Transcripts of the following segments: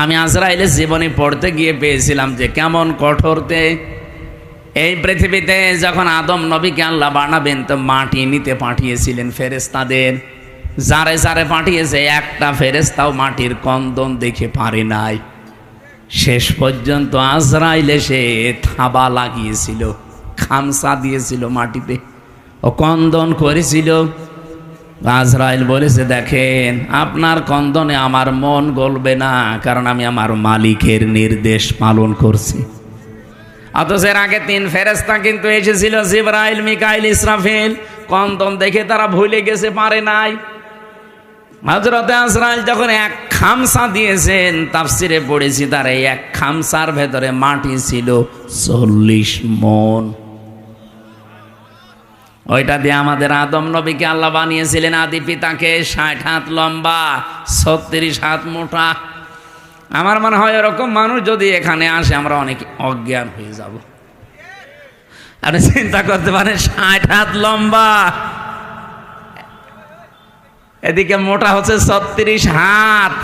আমি আজরাইলের জীবনী পড়তে গিয়ে পেয়েছিলাম যে কেমন কঠোরতে। এই পৃথিবীতে যখন আদম নবীকে আল্লাহ বানাবেন তো মাটি নিতে পাঠিয়েছিলেন ফেরেশতাদের, যারে যারে পাঠিয়েছে একটা ফেরেশতাও মাটির কন্দন দেখে পারে নাই। শেষ পর্যন্ত আজরাইল এসে থাবা লাগিয়েছিল, খামসা দিয়েছিল মাটিতে, ও কন্দন করেছিল। আজরাইল বলেছে, দেখেন আপনার কন্দনে আমার মন গলবে না, কারণ আমি আমার মালিকের নির্দেশ পালন করছি। অথচ এর আগে 3 ফেরেশতা কিন্তু এসেছিল, জিবরাইল, মিকাইল, ইসরাফিল। কন্দন দেখে তারা ভুলে গেছে, পারে নাই। হযরতে আজরাইল যখন এক খামসা দিয়েছেন, তাফসিরে পড়েছি তার এই এক খামসার ভেতরে মাটি ছিল 40 মণ। ওইটা দিয়ে আমাদের আদম নবীকে আল্লাহ বানিয়েছিলেন, আদি পিতাকে। 60 হাত লম্বা, 36 হাত মোটা। আমার মনে হয় এরকম মানুষ যদি এখানে আসে আমরা অনেক অজ্ঞান হয়ে যাব। আপনি চিন্তা করতে পারেন, 60 হাত লম্বা, এদিকে মোটা হচ্ছে 36 হাত।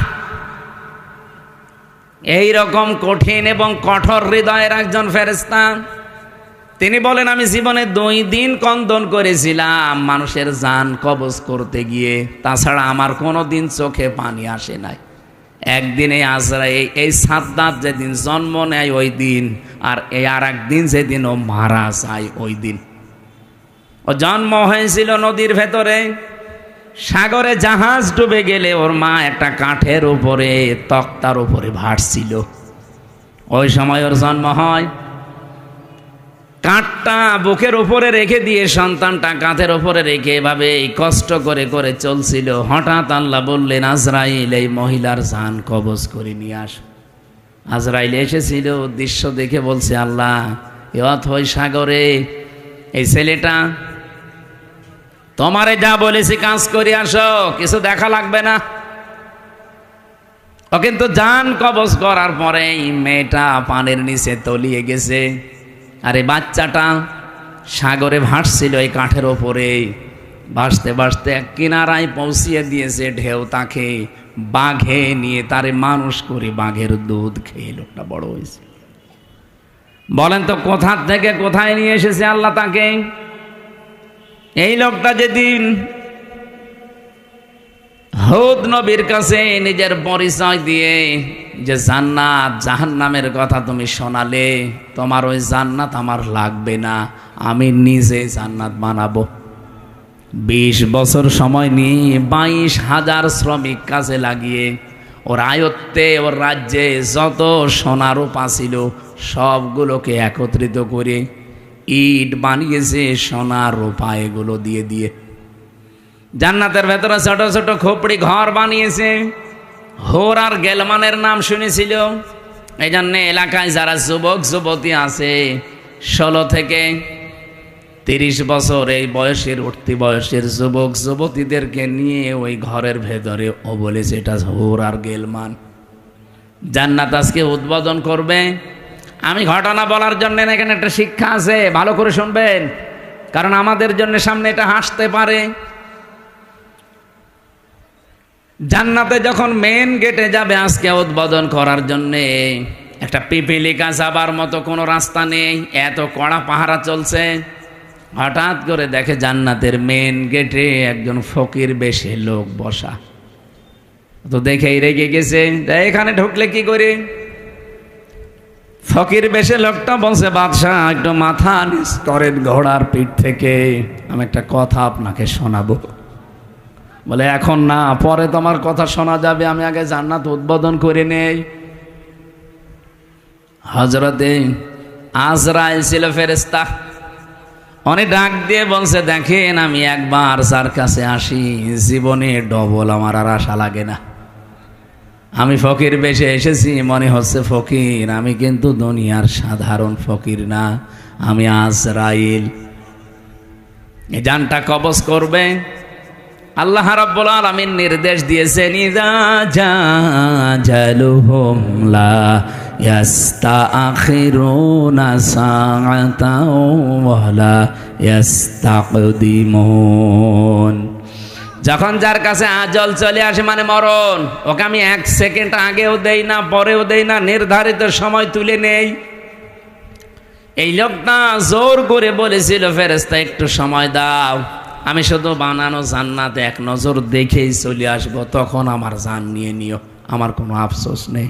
এই রকম কঠিন এবং কঠোর হৃদয়ের একজন ফেরেশতা। তিনি বলেন, আমি জীবনে 2 দিন কন্দন করেছিলাম মানুষের জান কবজ করতে গিয়ে, তাছাড়া আমার কোনো দিন চোখে পানি আসে নাই। একদিন এই আজরাইল, এই সাদ্দাত যেদিন জন্ম নেয় ওই দিন, আর এই আর একদিন যেদিন ও মারা যায় ওই দিন। ও জন্ম হয়েছিল নদীর ভেতরে, সাগরে জাহাজ ডুবে গেলে ওর মা একটা কাঠের উপরে, তক্তার উপরে ভাসছিল। ওই সময় ওর জন্ম হয়। কাঠটা বুকের উপরে রেখে দিয়ে সন্তানটা কাঁধের উপরে রেখে এভাবে কষ্ট করে করে চলছিল। হঠাৎ আল্লাহ বললেন, আজরাইল, এই মহিলার জান কবজ করে নিয়ে আস। আজরাইল এসেছিল, দৃশ্য দেখে বলছে, আল্লাহ, এ অথই সাগরে এই ছেলেটা, তোমারে যা বলেছি কাজ করে আসো, কিছু দেখা লাগবে না। ও কিন্তু জান কবজ করার পরে মেয়েটা পানির নিচে তলিয়ে গেছে, আরে বাচ্চাটা সাগরে ভাসছিল এই কাঠের ওপরে। ভাসতে ভাসতে এক কিনারায় পৌঁছিয়ে দিয়েছে ঢেউ তাকে। বাঘে নিয়ে তারে মানুষ করে বাঘের দুধ খেয়ে লোকটা বড় হয়েছে। বলেন তো কোথা থেকে কোথায় নিয়ে এসেছে আল্লাহ তাকে? এই লোকটা যেদিন হুদ নবীর কাছে নিজের পরিচয় দিয়ে যে জান্নাত জাহান্নামের কথা তুমি শোনালে, তোমার ওই জান্নাত আমার লাগবে না, আমি নিজে জান্নাত বানাবো। 20 বছর সময় নিয়ে 22,000 শ্রমিক কাজে লাগিয়ে ওর আয়ত্তে, ওর রাজ্যে যত সোনা রূপা ছিল সবগুলোকে একত্রিত করে ইট বানিয়েছে সোনা রূপা এগুলো দিয়ে দিয়ে। জান্নাতের ভেতরে ছোট ছোট খোপড়ি ঘর বানিয়েছে। হোর আর গেলমানের নাম শুনেছিল। এই জন্য এলাকায় যারা যুবক যুবতী আছে 16 থেকে 30 বছর এই বয়সের, উঠতি বয়সের যুবক যুবতীদেরকে নিয়ে ওই ঘরের ভেতরে ও বলেছে এটা হোর আর গেলমান। জান্নাত আজকে উদ্বোধন করবে। আমি ঘটনা বলার জন্য এখানে একটা শিক্ষা আছে, ভালো করে শুনবেন, কারণ আমাদের জন্য সামনে এটা হাসতে পারে। জান্নাতে যখন মেন গেটে যাবে আজকে উদ্বোধন করার জন্যে, একটা পিপিলিকা যাবার মতো কোনো রাস্তা নেই, এত কড়া পাহারা চলছে। হঠাৎ করে দেখে জান্নাতের মেন গেটে একজন ফকির বেশে লোক বসা। তো দেখেই রেগে গেছে, এখানে ঢুকলে কি করে? ফকির বেশে লোকটা বলছে, বাদশাহ একটু মাথা নিচ করেন ঘোড়ার পিঠ থেকে, আমি একটা কথা আপনাকে শোনাবো। বলে এখন না, পরে তোমার কথা শোনা যাবে, আমি আগে জান্নাত উদ্বোধন করে নেই। হযরতে আজরাইল ছিল ফেরেশতা। অনেক ডাক দিয়ে বলছে, দেখেন আমি একবার যার কাছে আসি জীবনে ডবল আমার আর আশা লাগে না। আমি ফকির বেশে এসেছি, মনে হচ্ছে ফকির, আমি কিন্তু দুনিয়ার সাধারণ ফকির না, আমি আজরাইল। এই জানটা কবজ করবে। আল্লাহ রাব্বুল আলামিন নির্দেশ দিয়েছেন, ইযা জাজালুহুম লা ইয়াস্তাখিরুনা সাআতাও ওয়া লা ইয়াস্তাকদিমুন। যখন যার কাছে আজল চলে আসে মানে মরণ, ওকে আমি 1 সেকেন্ড আগেও দেই না, পরেও দেই না, নির্ধারিত সময় তুলে নেই। এই লোকটা জোর করে বলেছিল, ফেরেশতা একটু সময় দাও, আমি শুধু বানানো জান্নাত এক নজর দেখেই চলে আসবো, তখন আমার জান নিয়ে নিও, আমার কোনো আফসোস নেই।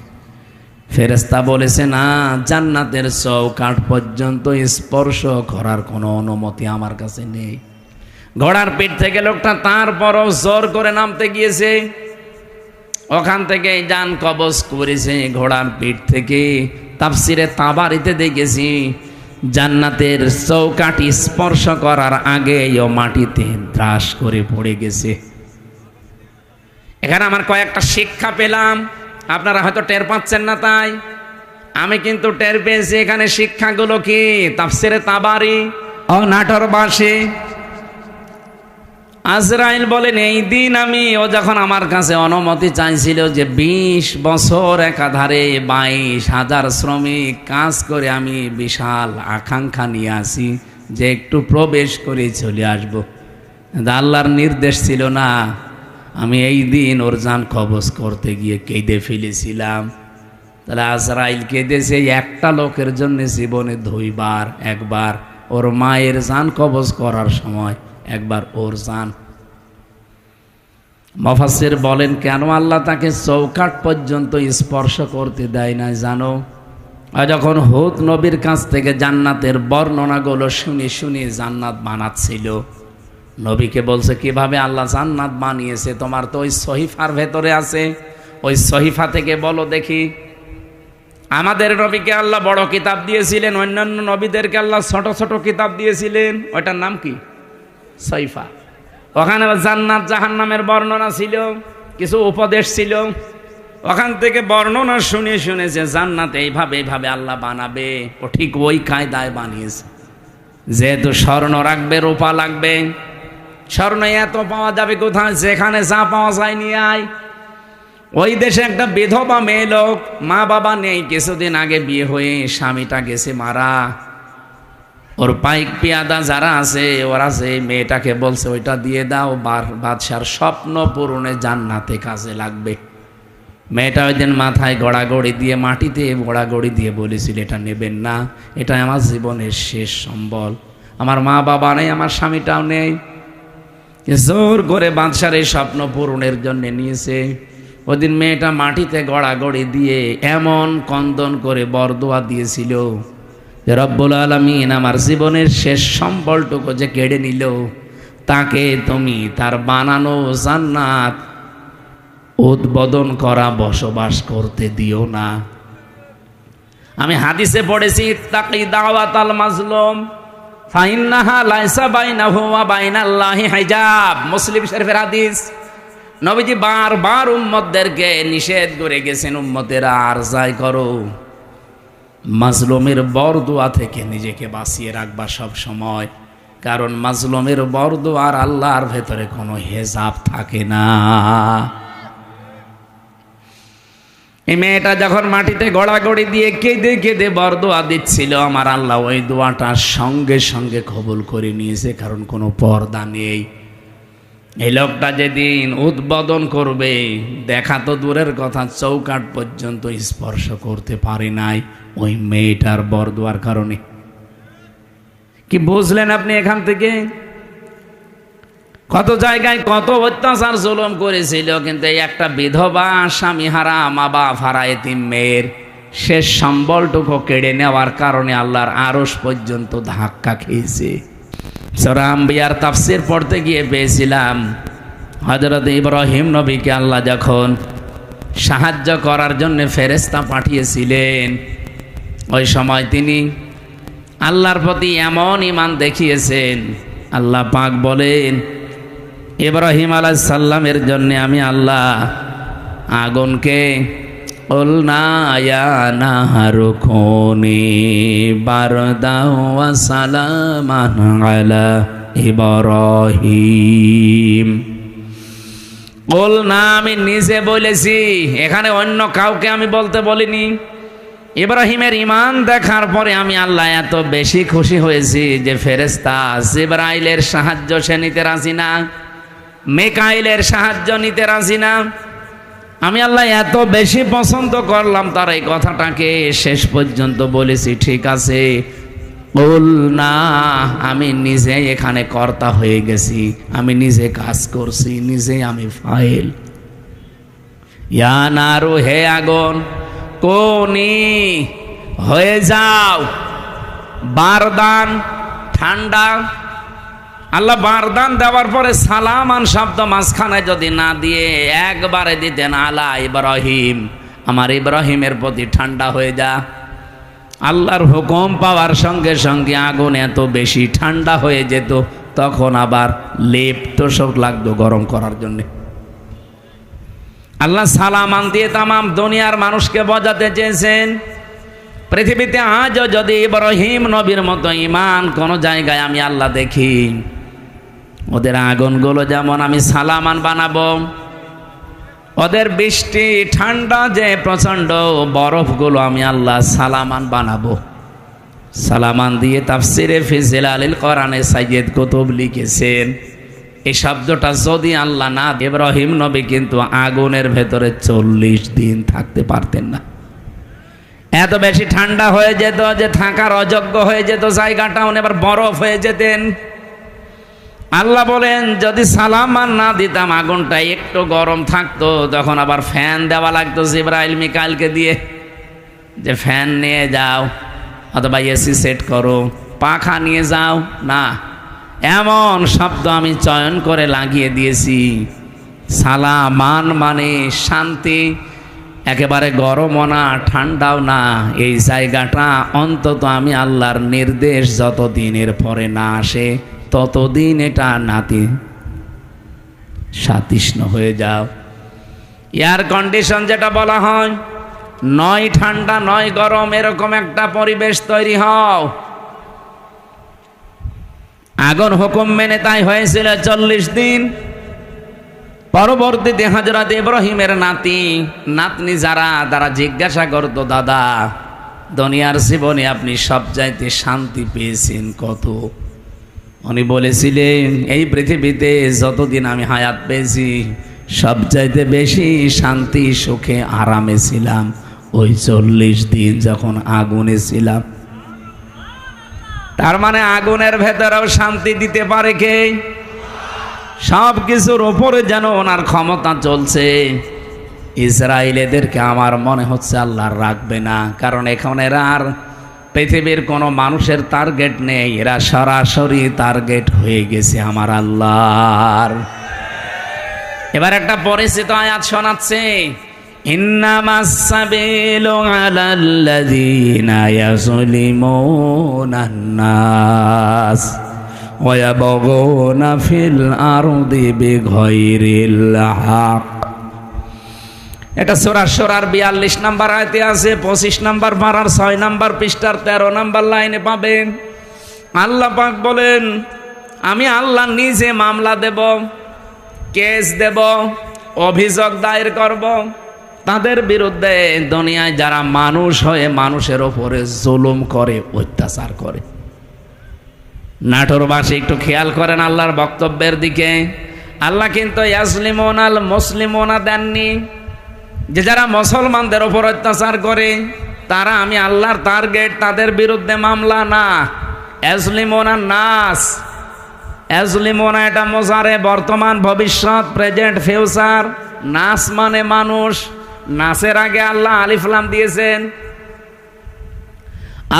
ফেরেশতা বলেছে, না, জান্নাতের চৌকাঠ পর্যন্ত স্পর্শ করার কোনো অনুমতি আমার কাছে নেই। ঘোড়ার পিঠ থেকে লোকটা তারপরও জোর করে নামতে গিয়েছে, ওখান থেকে জান কবজ করেছে ঘোড়ার পিঠ থেকে। তাফসিরে তাবারিতে দেখেছি জান্নাতের চৌকাঠ স্পর্শ করার আগে ও মাটিতে ত্রাস করে পড়ে গেছে। এখানে আমার কয়েকটা শিক্ষা পেলাম, আপনারা হয়তো টের পাচ্ছেন না, তাই আমি কিন্তু টের পেয়েছি। এখানে শিক্ষাগুলো কি? তাফসিরে তাবারি ও নাটোর বাসী আজরাইল বলেন, এই দিন ও যখন আমার কাছে অনুমতি চাইছিল যে 20 বছর একাধারে 22,000 শ্রমিক কাজ করে, আমি বিশাল আকাঙ্ক্ষা নিয়ে আসি যে একটু প্রবেশ করে চলে আসব, আল্লাহর নির্দেশ ছিল না। আমি এই দিন ওর জান কবজ করতে গিয়ে কেঁদে ফেলেছিলাম। তাহলে আজরাইল কেঁদেছে একটা লোকের জন্য জীবনে 2 বার, একবার ওর মায়ের জান কবজ করার সময়, একবার ওর জান। মুফাসসির বলেন, কেন আল্লাহ তাকে চৌকাঠ পর্যন্ত স্পর্শ করতে দেয় না জানো? যখন হুদ নবীর কাছ থেকে জান্নাতের বর্ণনাগুলো শুনে শুনে জান্নাত বানাচ্ছিল, নবীকে বলছে, কিভাবে আল্লাহ জান্নাত বানিয়েছে? তোমার তো ওই সহিফার ভেতরে আছে, ওই সহিফা থেকে বলো দেখি। আমাদের নবীকে আল্লাহ বড় কিতাব দিয়েছিলেন, অন্যান্য নবীদেরকে আল্লাহ ছোট ছোট কিতাব দিয়েছিলেন, ওইটার নাম কি? সহিফা। ওখানে জান্নাত জাহান্নামের বর্ণনা ছিল, কিছু উপদেশ ছিল। ওখান থেকে বর্ণনা শুনে শুনে যে জান্নাত এইভাবে এইভাবে আল্লাহ বানাবে, ও ঠিক ওই কায়দায় বানিয়েছে। যেহেতু স্বর্ণ রাখবে, রূপা লাগবে, স্বর্ণ এত পাওয়া যাবে কোথায়? যেখানে যা পাওয়া যায় নিয়ে আয়। ওই দেশে একটা বিধবা মেয়ে লোক, মা বাবা নেই, কিছুদিন আগে বিয়ে হয়ে স্বামীটা গেছে মারা। ওর পাইক পিয়াদা যারা আছে, ওরা যে মেয়েটাকে বলছে ওইটা দিয়ে দাও, বাদশার স্বপ্ন পূরণে জান্নাতে কাজে লাগবে। মেয়েটা ওই দিন মাথায় গড়াগড়ি দিয়ে, মাটিতে গড়াগড়ি দিয়ে বলেছিল, এটা নেবেন না, এটা আমার জীবনের শেষ সম্বল, আমার মা বাবা নেই, আমার স্বামীটাও নেই। জোর করে বাদশার এই স্বপ্ন পূরণের জন্য নিয়েছে। ওদিন মেয়েটা মাটিতে গড়াগড়ি দিয়ে এমন কন্দন করে বরদোয়া দিয়েছিল, রব্বুল আলামিন আমার জীবনের শেষ সম্বলটুকু যে কেড়ে নিল, তাকে তুমি তার বানানো জান্নাত উদ্বোধন করা বসবাস করতে দিও না। আমি হাদিসে পড়েছি, ইত্তাকি দাওয়াতাল মাজলুম ফাইন্নাহা লাইসা বাইনাহু ওয়া বাইনাল্লাহি হিজাব। মুসলিম শরীফের হাদিস। নবীজি বারবার উম্মতদেরকে নিষেধ করে গেছেন, উম্মতেরা আর যাই করো, মাজলুমের বরদোয়া থেকে নিজেকে বাঁচিয়ে রাখবা সব সময়, কারণ মাজলুমের বরদোয়ার আল্লাহর ভেতরে কোনো হেজাব থাকে না। এই মেয়েটা যখন মাটিতে গড়াগড়ি দিয়ে কেঁদে কেঁদে বরদোয়া দিচ্ছিল, আমার আল্লাহ ওই দোয়াটা সঙ্গে সঙ্গে কবুল করে নিয়েছে, কারণ কোনো পর্দা নেই। এই লোকটা যেদিন উদ্বোধন করবে, দেখা তো দূরের কথা, চৌকাঠ পর্যন্ত স্পর্শ করতে পারে নাই ওই মেয়েটার বরদোয়ার কারণে। কি বুঝলেন আপনি এখান থেকে? কত জায়গায় কত অত্যাচার জুলুম করেছিল, কিন্তু এই একটা বিধবা, স্বামীহারা, মা বাপ হারা এতিম মেয়ের শেষ সম্বলটুকু কেড়ে নেওয়ার কারণে আল্লাহর আরশ পর্যন্ত ধাক্কা খেয়েছে। সূরা আম্বিয়ার তাফসীর পড়তে গিয়ে পেয়েছিলাম, হযরত ইব্রাহিম নবীকে আল্লাহ যখন সাহায্য করার জন্য ফেরেশতা পাঠিয়েছিলেন, ওই সময় তিনি আল্লাহর প্রতি এমন ঈমান দেখিয়েছেন, আল্লাহ পাক বলেন, ইব্রাহিম আলাইহিস সালামের জন্য আমি আল্লাহ আগুনকে কুলনা ইয়া নাহারু কুনি বারদাও ওয়া সালামান আলা ইব্রাহিম। কুলনা আমি নিজে বলেছি, এখানে অন্য কাউকে আমি বলতে বলিনি। ইব্রাহিমের ঈমান দেখার পরে আমি আল্লাহ এত বেশি খুশি হয়েছি যে ফেরেশতা জিবরাইলের সাহায্য সে নিতে রাজি না। মিকাইলের সাহায্য নিতে রাজি না। আমি আল্লাহ এত বেশি পছন্দ করলাম তার এই কথাটাকে, শেষ পর্যন্ত বলেছি ঠিক আছে, বল না, আমি নিজে এখানে কর্তা হয়ে গেছি, আমি নিজে কাজ করছি, নিজে আমি ফাইল। ইয়া নারু, হে আগুন, কোনি হয়ে যাও বারদান, ঠান্ডা। আল্লাহ বারদান দেওয়ার পরে সালামান শব্দ মাঝখানে যদি না দিয়ে একবারে দিতেন আলা ইব্রাহিম, আমার ইব্রাহিমের প্রতি ঠান্ডা হয়ে যা। আল্লাহর হুকুম পাওয়ার সঙ্গে সঙ্গে আগুন এত বেশি ঠান্ডা হয়ে যেত, তখন আবার লেপ তোষক লাগতো গরম করার জন্যে। আল্লাহ সালামান দিয়ে তামাম দুনিয়ার মানুষকে বোঝাতে চেয়েছেন, পৃথিবীতে আজও যদি ইব্রাহিম নবীর মতো ঈমান কোন জায়গায় আমি আল্লাহ দেখি, ওদের আগুনগুলো যেমন আমি সালামান বানাবো, ওদের বৃষ্টি ঠান্ডা যে প্রচণ্ড বরফগুলো আমি আল্লাহ সালামান বানাবো। সালামান দিয়ে তাফসিরে ফি জিলালিল কোরআনে সাইয়্যিদ কুতুব লিখেছেন, এই শব্দটা যদি আল্লাহ না, ইব্রাহিম নবী কিন্তু আগুনের ভেতরে 40 দিন থাকতে পারতেন না। এত বেশি ঠান্ডা হয়ে যেত যে থাকার অযোগ্য হয়ে যেত জায়গাটা, উনি আবার বরফ হয়ে যেতেন। আল্লাহ বলেন যদি সালামান না দিতাম, আগুনটা একটু গরম থাকতো, তখন আবার ফ্যান দেওয়া লাগতো জিবরাইল মিকাইলকে দিয়ে, যে ফ্যান নিয়ে যাও অথবা এসি সেট করো, পাখা নিয়ে যাও। না, এমন শব্দ আমি চয়ন করে লাগিয়ে দিয়েছি, সালামান মানে শান্তি, একেবারে গরমও না ঠান্ডাও না। এই জায়গাটা অন্তত আমি আল্লাহর নির্দেশ যতদিনের পরে না আসে ততদিন এটা নাতিশীতোষ্ণ হয়ে যাও। এয়ার কন্ডিশন যেটা বলা হয়, নয় ঠান্ডা নয় গরম, এরকম একটা পরিবেশ তৈরি হও। আগুন হুকুম মেনে তাই হয়েছিল 40 দিন। পরবর্তীতে হযরত ইব্রাহিমের নাতনি যারা, তারা জিজ্ঞাসা করতো, দাদা দুনিয়ার জীবনে আপনি সবচাইতে শান্তি পেয়েছেন কত? উনি বলেছিলেন, এই পৃথিবীতে যতদিন আমি হায়াত পেয়েছি সবচাইতে বেশি শান্তি সুখে আরামে ছিলাম ওই 40 দিন যখন আগুনে ছিলাম। তার মানে আগুনের ভেতরেও শান্তি দিতে পারে কে? সব কিছুর ওপরে যেন ওনার ক্ষমতা চলছে। ইসরায়েলেদেরকে আমার মনে হচ্ছে আল্লাহ রাখবে না, কারণ এখন এরা আর পৃথিবীর কোনো মানুষের টার্গেট নেই, এরা সরাসরি টার্গেট হয়ে গেছে আমার আল্লাহর। এবার একটা পরিচিত আয়াত শোনাচ্ছে, ইন্নামাস সাবিলু আলাল্লাযীনা ইয়াযলিমুনান নাস ওয়া ইয়াবগুনা ফিল আরদি বিগাইরিল হক। এটা সূরা শুরার 42 নম্বর আয়াতে আছে, 25 নম্বর পারার 6 নম্বর পৃষ্ঠার 13 নম্বর লাইনে পাবেন। আল্লাহ পাক বলেন, আমি আল্লাহ নিজে মামলা দেব, কেস দেব, অভিযোগ দায়ের করব তাদের বিরুদ্ধে, দুনিয়ায় যারা মানুষ হয়ে মানুষের ওপরে জুলুম করে, অত্যাচার করে। নাটোরবাসী একটু খেয়াল করেন আল্লাহর বক্তব্যের দিকে। আল্লাহ কিন্তু ইয়াজলিমুনাল মুসলিমুনা দেননি, যে যারা মুসলমানদের ওপর অত্যাচার করে তারা আমি আল্লাহর টার্গেট, তাদের বিরুদ্ধে মামলা না। ইয়াজলিমুনা নাস, ইয়াজলিমুনা এটা মুজারে, বর্তমান ভবিষ্যৎ, প্রেজেন্ট ফিউচার। নাস মানে মানুষ, নাসের আগে আল্লাহ আলিফ লাম দিয়েছেন।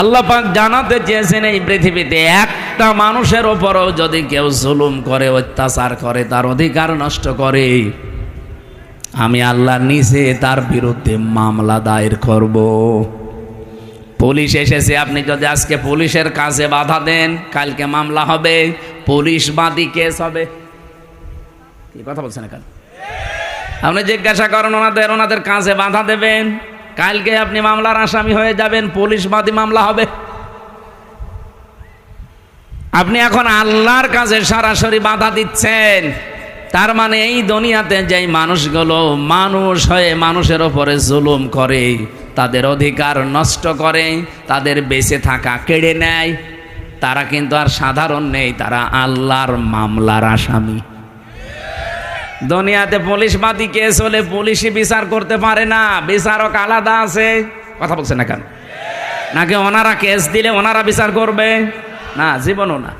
আল্লাহ পাক জানাতে চেয়েছেন, এই পৃথিবীতে একটা মানুষের ওপরও যদি কেউ জুলুম করে, অত্যাচার করে, তার অধিকার নষ্ট করে, আমি আল্লাহ নিজে তার বিরুদ্ধে মামলা দায়ের করব। পুলিশ এসেছে, আপনি যদি আজকে পুলিশের কাজে বাধা দেন, কালকে মামলা হবে, পুলিশ বাদী কেস হবে। কি কথা বলছেন এখানে? আপনি জিজ্ঞাসা করেন ওনাদের কাজে বাধা দেবেন, কালকে আপনি মামলার আসামি হয়ে যাবেন, পুলিশ বাদী মামলা হবে। আপনি এখন আল্লাহর কাজে সরাসরি বাধা দিচ্ছেন। তার মানে এই দুনিয়াতে যেই মানুষগুলো মানুষ হয়ে মানুষের ওপরে জুলুম করে, তাদের অধিকার নষ্ট করে, তাদের বেঁচে থাকা কেড়ে নেয়, তারা কিন্তু আর সাধারণ নেই, তারা আল্লাহর মামলার আসামি। দুনিয়াতে পুলিশবাদী কেস হলে পুলিশই বিচার করতে পারে না, বিচারক আলাদা আছে। কথা বলছে না কেন? নাকি ওনারা কেস দিলে ওনারা বিচার করবে? না, জীবনও না।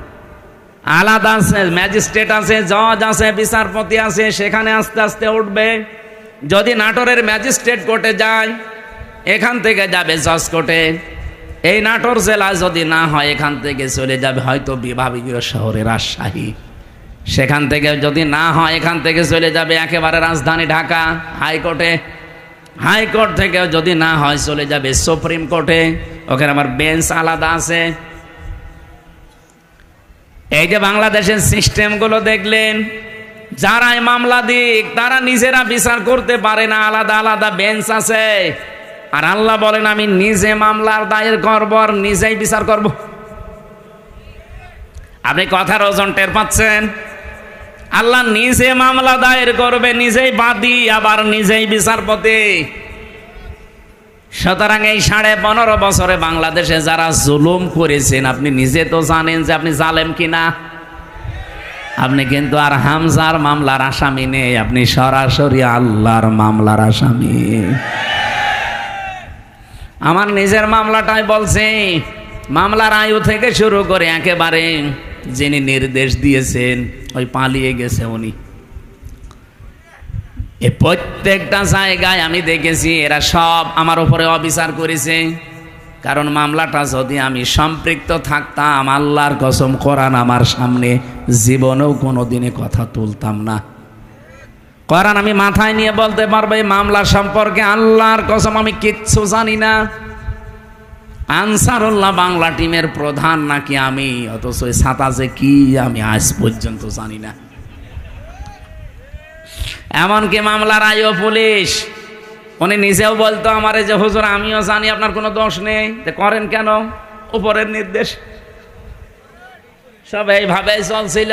আলাদা আছে, ম্যাজিস্ট্রেট আছে, জজ আছে, বিচারপতি আছে, সেখানে আস্তে আস্তে উঠবে। যদি নাটোরের ম্যাজিস্ট্রেট কোর্টে যায়, এখান থেকে যাবে জজ কোর্টে। এই নাটোর জেলা যদি না হয়, এখান থেকে চলে যাবে হয়তো বিভাগীয় শহরে রাজশাহী। সেখান থেকে যদি না হয়, এখান থেকে চলে যাবে একেবারে রাজধানী ঢাকা হাইকোর্টে। হাইকোর্ট থেকে যদি না হয়, চলে যাবে সুপ্রিম কোর্টে। ওখানে আমার বেঞ্চ আলাদা আছে। এই যে বাংলাদেশের সিস্টেমগুলো দেখলেন, যারাই মামলা দিক তারা নিজেরা বিচার করতে পারে না, আলাদা আলাদা বেঞ্চ আছে। আর আল্লাহ বলেন, আমি নিজে মামলার দায়ের করব আর নিজেই বিচার করব। আপনি কথার ওজন টের পাচ্ছেন? আল্লাহ নিজে মামলা দায়ের করবে, নিজেই বাদী, আবার নিজেই বিচারপতি। সুতরাং এই 15.5 বছরে বাংলাদেশে যারা জুলুম করেছেন, আপনি নিজে তো জানেন যে আপনি জালেম কিনা। আপনি কিন্তু আর হামজার মামলার আসামি নেই, আপনি সরাসরি আল্লাহর মামলার আসামি। আমার নিজের মামলাটাই বলছি, মামলার আয়ু থেকে শুরু করে একেবারে যিনি নির্দেশ দিয়েছেন ওই পালিয়ে গেছে উনি, এই প্রত্যেকটা জায়গায় আমি দেখেছি এরা সব আমার উপরে অবিচার করেছে। কারণ মামলাটা যদি আমি সম্পৃক্ত থাকতাম, আল্লাহর কসম কোরআন আমার সামনে, জীবনেও কোনোদিনে কথা তুলতাম না। কোরআন আমি মাথায় নিয়ে বলতে পারবো এই মামলা সম্পর্কে আল্লাহর কসম আমি কিচ্ছু জানি না। আনসারুল্লাহ বাংলা টিমের প্রধান নাকি আমি, অথচ ছাতা যে কি আমি আজ পর্যন্ত জানি না। এমনকি মামলার আইও পুলিশ, উনি নিজেও বলতো আমারে যে হুজুর আমিও জানি আপনার কোনো দোষ নেই, করেন কেন? উপরের নির্দেশ। সব এইভাবেই চলছিল।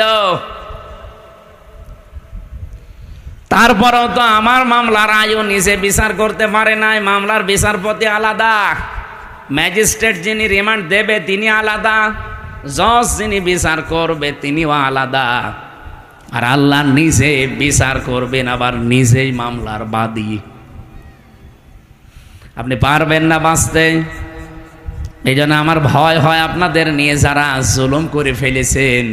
তারপরেও তো আমার মামলার আইও নিজে বিচার করতে পারে নাই। মামলার বিচারপতি আলাদা, ম্যাজিস্ট্রেট যিনি রিমান্ড দেবে তিনি আলাদা, জজ যিনি বিচার করবে তিনিও আলাদা। আর আল্লাহ নিজে বিচার করবেন, আবার নিজেই মামলার বাদী। আপনি পারবেন না বাঁচতে। এই জন্য আমার ভয় হয় আপনাদের নিয়ে, যারা জুলুম করে ফেলেছেন,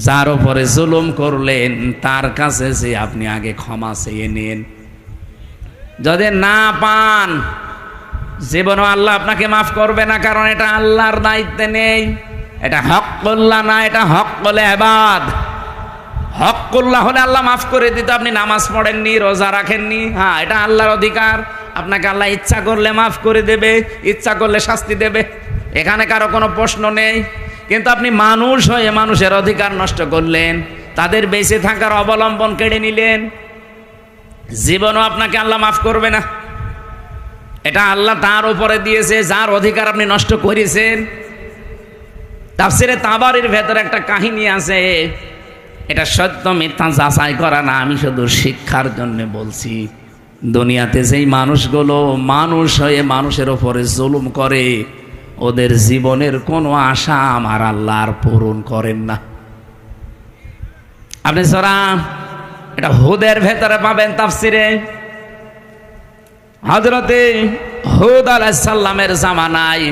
যার উপরে জুলুম করলেন তার কাছে যে আপনি আগে ক্ষমা চেয়ে নিন। যদি না পান, জীবনও আল্লাহ আপনাকে মাফ করবে না, কারণ এটা আল্লাহর দায়িত্বে নেই। এটা হক্কুল্লাহ না, এটা হক্কুল ইবাদ। হক্কুল্লাহ হলে আল্লাহ মাফ করে দিত। আপনি নামাজ পড়েননি, রোজা রাখেননি, হ্যাঁ এটা আল্লাহর অধিকার। আপনাকে আল্লাহ ইচ্ছা করলে মাফ করে দেবে, ইচ্ছা করলে শাস্তি দেবে, এখানে কারো কোনো প্রশ্ন নেই। কিন্তু আপনি মানুষ হয়ে মানুষের অধিকার নষ্ট করলেন, তাদের বেঁচে থাকার অবলম্বন কেড়ে নিলেন, জীবনও আপনাকে আল্লাহ মাফ করবে না। এটা আল্লাহ তার উপরে দিয়েছে, যার অধিকার আপনি নষ্ট করেছেন। তাফসিরে তাবারির ভেতরে একটা কাহিনী আছে, এটা সত্য মিথ্যা যাচাই করা না, আমি শুধু শিক্ষার জন্য বলছি। দুনিয়াতে যেই মানুষগুলো মানুষ হয়ে মানুষের উপরে জুলুম করে, ওদের জীবনের কোনো আশা আমার আল্লাহ আর পূরণ করেন না। আপনি সরা এটা হুদের ভেতরে পাবেন তাফসিরে। হযরতে হুদ আলাইহিস সালামের জামানায়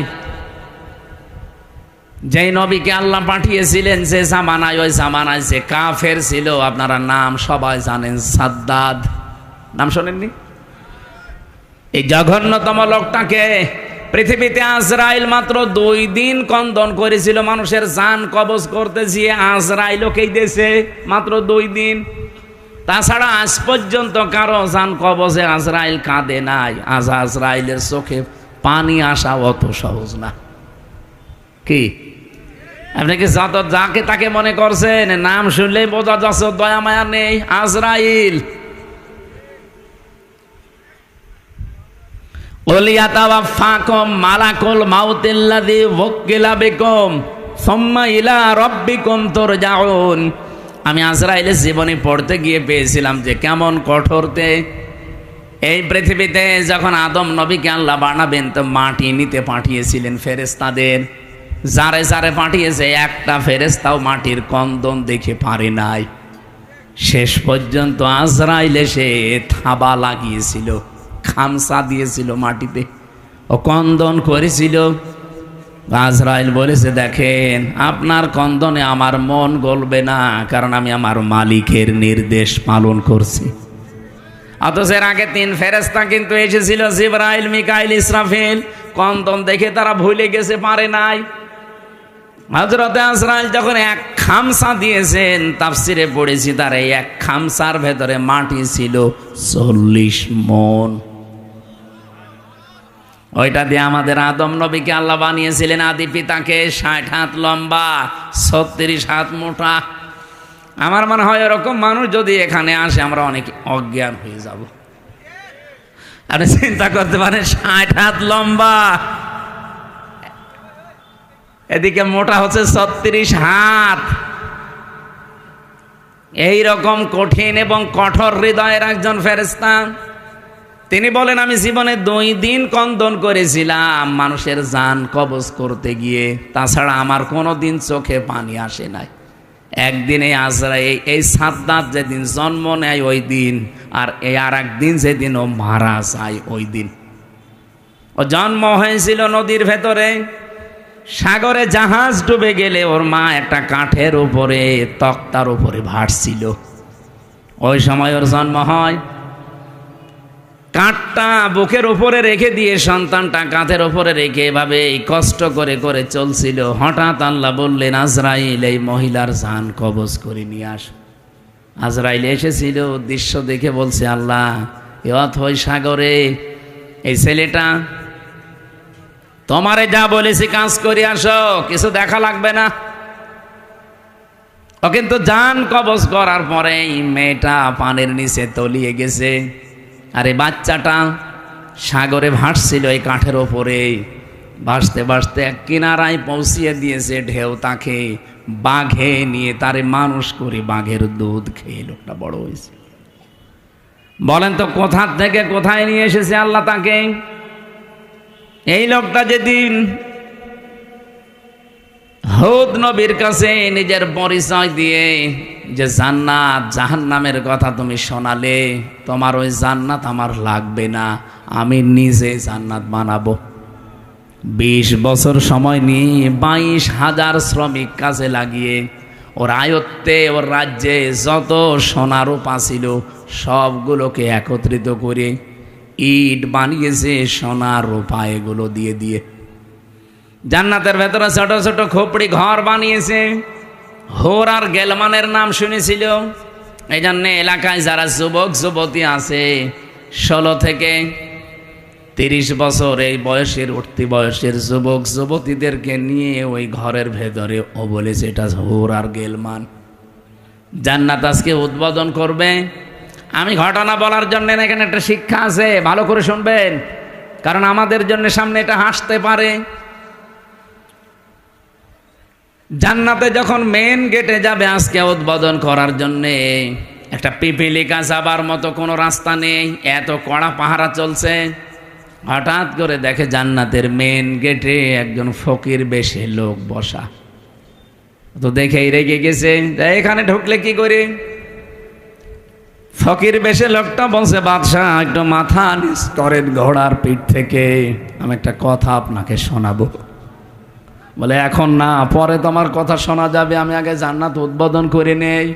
যেই নবীকে আল্লাহ পাঠিয়েছিলেন, যে জামানায়, ওই জামানায় যে কাফের ছিল, আপনারা নাম সবাই জানেন, সাদ্দাদ। নাম শোনেননি? এই জঘন্যতম লোকটাকে পৃথিবীতে আজরাইল মাত্র 2 দিন কন্দন করেছিল মানুষের জান কবজ করতে গিয়ে। আজরাইলকেই দিয়েছে মাত্র 2 দিন। তাছাড়া আজ পর্যন্ত কারো জান কবজে আজরাইল কাঁদে নাই। আজরাইলের চোখে পানি আসা অত সহজ না। কি আপনি কি যত যাকে তাকে মনে করছেন? নাম শুনলেই বোঝা যাচ্ছে দয়া মায়া নেই। আজরাইল ওলিয়াতাওয়াফাকুম মালাকুল মাউতিল্লাযী ওয়াক্কিলা বিকুম সুম্মা ইলা রাব্বিকুম তুরজাউন। আমি আজরাইলের জীবনী পড়তে গিয়ে পেয়েছিলাম যে কেমন কঠোরতে। এই পৃথিবীতে যখন আদম নবীকে আল্লাহ বানাবেন, তো মাটি নিতে পাঠিয়েছিলেন ফেরেশতাদের। যারে যারে পাঠিয়েছে, একটা ফেরেশতাও মাটির কন্দন দেখে পারে নাই। শেষ পর্যন্ত আজরাইল এসে থাবা লাগিয়েছিল, খামসা দিয়েছিল মাটিতে, ও কন্দন করেছিল। আজরাইল বলেছে, দেখেন আপনার কন্দনে আমার মন গলবে না, কারণ আমি আমার মালিকের নির্দেশ পালন করছি। অথচ এর আগে 3 ফেরেশতা কিন্তু এসেছিল, জিবরাইল, মিকাইল, ইসরাফিল। কন্দন দেখে তারা ভুলে গেছে, পারে নাই। হযরতে আজরাইল যখন এক খামসা দিয়েছেন, তাফসিরে পড়েছি তার এই এক খামসার ভেতরে মাটি ছিল 40 মণ। ওইটা দিয়ে আমাদের আদম নবীকে আল্লাহ বানিয়েছিলেন, আদি পিতাকে। 60 হাত লম্বা, 36 হাত মোটা। আমার মনে হয় এরকম মানুষ যদি এখানে আসে, আমরা অনেক অজ্ঞান হয়ে যাব। আপনি চিন্তা করতে পারেন, 60 হাত লম্বা, এদিকে মোটা হচ্ছে 36 হাত। এই রকম কঠিন এবং কঠোর হৃদয়ের একজন ফেরেশতা। তিনি বলেন, আমি জীবনে 2 দিন কন্দন করেছিলাম মানুষের জান কবজ করতে গিয়ে, তাছাড়া আমার কোনো দিন চোখে পানি আসে নাই। একদিন এই আজরাইল, এই সাদ্দাত যেদিন জন্ম নেয় ওই দিন, আর এই আর একদিন যেদিন ও মারা যায় ওই দিন। ও জন্ম হয়েছিল নদীর ভেতরে, সাগরে জাহাজ ডুবে গেলে ওর মা একটা কাঠের উপরে, তক্তার উপরে ভাসছিল। ওই সময় ওর জন্ম হয়। কাঠটা বুকের উপরে রেখে দিয়ে, সন্তানটা কাঁধের উপরে রেখে এভাবে কষ্ট করে করে চলছিল। হঠাৎ আল্লাহ বললেন, আজরাইল, এই মহিলার জান কবজ করে নিয়ে আস। আজরাইল এসেছিল, দৃশ্য দেখে বলছে, আল্লাহ, এ অথই সাগরে এই ছেলেটা, তোমারে যা বলেছি কাজ করে আসো, কিছু দেখা লাগবে না। ও কিন্তু জান কবজ করার পরে মেয়েটা পানির নিচে তলিয়ে গেছে, আর এই বাচ্চাটা সাগরে ভাসছিল এই কাঠের ওপরে। ভাসতে ভাসতে এক কিনারায় পৌঁছিয়ে দিয়েছে ঢেউ তাকে। বাঘে নিয়ে তারে মানুষ করে বাঘের দুধ খেয়ে লোকটা বড় হয়েছে। বলেন তো, কোথা থেকে কোথায় নিয়ে এসেছে আল্লাহ তাকে? এই লোকটা যেদিন হুদ নবীর কাছে নিজের পরিচয় দিয়ে যে জান্নাত জাহান্নামের কথা তুমি শোনালে, তোমার ওই জান্নাত আমার লাগবে না, আমি নিজে জান্নাত বানাবো। 20 বছর সময় নিয়ে 22,000 শ্রমিক কাজে লাগিয়ে ওর আয়ত্তে, ওর রাজ্যে যত সোনা রূপা ছিল সবগুলোকে একত্রিত করে ইট বানিয়েছে, সোনা রূপা এগুলো দিয়ে দিয়ে। জান্নাতের ভেতরে ছোট ছোট খোপড়ি ঘর বানিয়েছে। হোর আর গেলমানের নাম শুনেছিল। এই জন্য এলাকায় যারা যুবক যুবতী আছে, 16 থেকে 30 বছর এই বয়সের, উঠতি বয়সের যুবক যুবতীদেরকে নিয়ে ওই ঘরের ভেতরে ও বলেছে, এটা হোর আর গেলমান। জান্নাত আজকে উদ্বোধন করবে। আমি ঘটনা বলার জন্য এখানে একটা শিক্ষা আছে, ভালো করে শুনবেন, কারণ আমাদের জন্য সামনে এটা হাসতে পারে। জান্নাতে যখন মেন গেটে যাবে আজকে উদ্বোধন করার জন্যে, একটা পিপিলিকা যাবার মতো কোনো রাস্তা নেই, এত কড়া পাহারা চলছে। হঠাৎ করে দেখে জান্নাতের মেন গেটে একজন ফকির বেশে লোক বসা। তো দেখেই রেগে গেছে, এখানে ঢুকলে কি করে? ফকির বেশে লোকটা বলছে, বাদশাহ, একটু মাথা নিচ করেন ঘোড়ার পিঠ থেকে, আমি একটা কথা আপনাকে শোনাবো। বলে, এখন না, পরে তোমার কথা শোনা যাবে, আমি আগে জান্নাত উদ্বোধন করে নেই।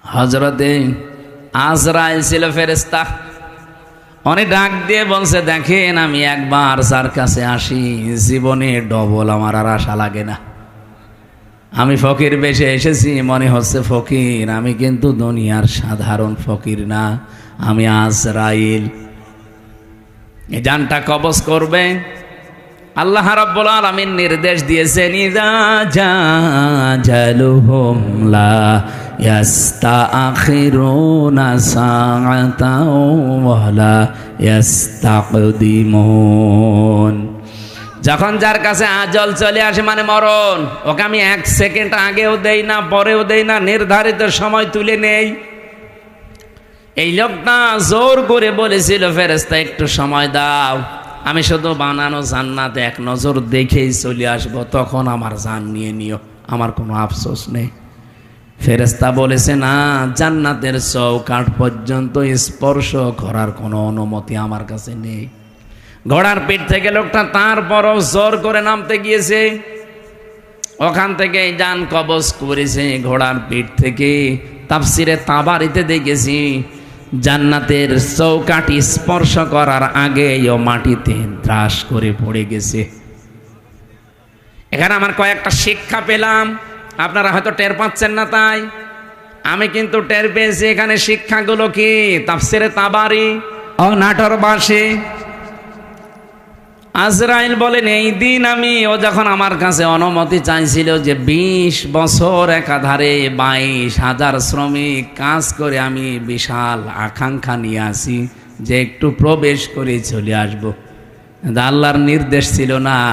হযরতে আজরাইল ছিল ফেরেশতা। অনেক ডাক দিয়ে বলছে, দেখেন, আমি একবার যার কাছে আসি জীবনে ডবল আমার আর আশা লাগে না। আমি ফকির বেশে এসেছি, মনে হচ্ছে ফকির, আমি কিন্তু দুনিয়ার সাধারণ ফকির না, আমি আজরাইল। এই জানটা কবজ করবে। আল্লাহ রাব্বুল আলামিন নির্দেশ দিয়েছেন, ইযা জাজালুহুম লা ইস্তাখিরুনা সাআতাও ওয়া লা ইস্তাকদিমুন। যখন যার কাছে আজল চলে আসে, মানে মরণ, ওকে আমি 1 সেকেন্ড আগেও দেই না, পরেও দেই না, নির্ধারিত সময় তুলে নেই। এই লোকটা জোর করে বলেছিল, ফেরেশতা, একটু সময় দাও, আমি শুধু বানানো জান্নাতে এক নজর দেখেই চলে আসবো, তখন আমার জান নিয়ে নিও, আমার কোনো আফসোস নেই। ফেরেশতা বলেছে, না, জান্নাতের চৌকাঠ পর্যন্ত স্পর্শ করার কোনো অনুমতি আমার কাছে নেই। ঘোড়ার পিঠ থেকে লোকটা তারপরও জোর করে নামতে গিয়েছে, ওখান থেকে যান কবজ করেছে ঘোড়ার পিঠ থেকে। তাফসিরে তাবারিতে দেখেছি জান্নাতের চৌকাঠি স্পর্শ করার আগে ও মাটিতে ত্রাস করে পড়ে গেছে। এখানে আমার কয়েকটা শিক্ষা পেলাম, আপনারা হয়তো টের পাচ্ছেন না, তাই আমি কিন্তু টের পেয়েছি। এখানে শিক্ষাগুলো কি? তাফসিরে তাবারি ও নাটোর বাসী আজরাইল বলেন, এই দিন ও যখন আমার কাছে অনুমতি চাইছিল যে 20 বছর একাধারে 22,000 শ্রমিক কাজ করে, আমি বিশাল আকাঙ্ক্ষা নিয়ে আসি যে একটু প্রবেশ করে চলে আসবো। আল্লাহর নির্দেশ ছিল না,